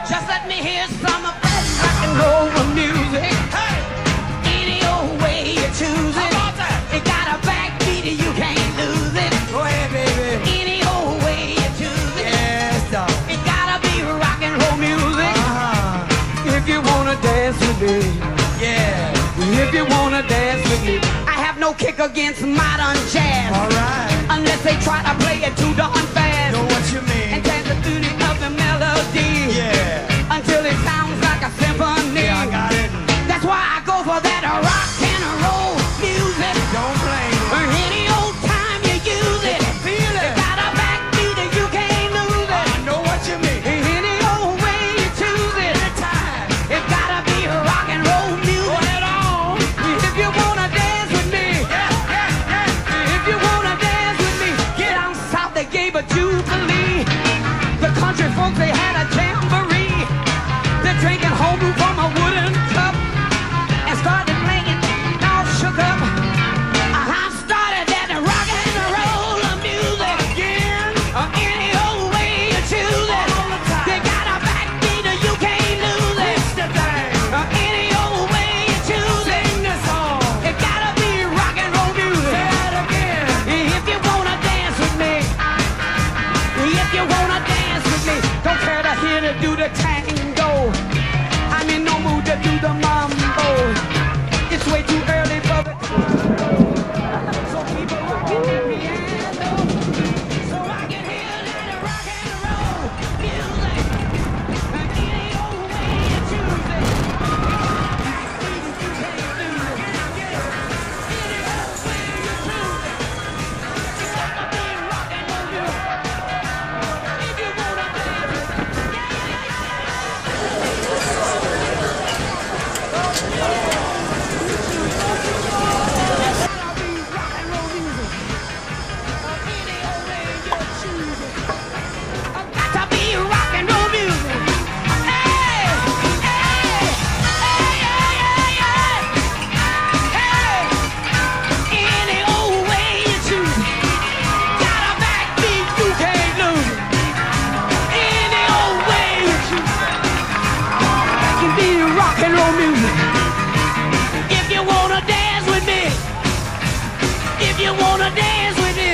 Just let me hear some of that rock and roll music. Hey. Any old way you choose it. It got a backbeat, you can't lose it. Go ahead, baby. Any old way you choose it. Yes, dog. It gotta be rock and roll music. If you wanna dance with me. Yeah. If you wanna dance with me. I have no kick against modern jazz. All right. Unless they try to play it too darn fast. Know what you mean? And dance the beauty of the melody. Yeah. Until it sounds like a symphony. Yeah, I got it. That's why I go for that rock and roll music. Don't blame me. Any old time you use it. Feel it. It got a backbeat and you can't lose it. I know what you mean. Any old way you choose it. Anytime. It gotta be rock and roll music. Go ahead on. If you wanna dance with me. Yeah, yeah, yeah. If you wanna dance with me. Get down south, they gave a jubilee. The country folks, they had a jamboree. They're drinking homebrew from a wooden cup and started playing all shook up. I started that rock and roll music again. Any old way you choose it. They got a backbeat, you can't lose it. Any old way you choose it. Sing this song. It gotta be rock and roll music. Say it again. If you wanna dance with me. If you wanna dance with me. Don't care to hear to do the tango. I'm in no mood to do the mambo. It's way too early for the so keep a rockin' the piano so I can hear that rock and roll music. Any old way you choose it. Any old way you choose it. It's gonna be rock and roll music. If you wanna dance, rock and roll music. If you wanna dance with me, if you wanna dance with me,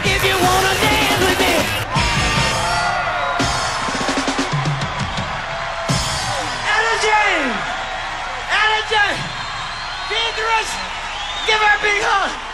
if you wanna dance with me. Energy! Energy! Dangerous! Give her a big hug!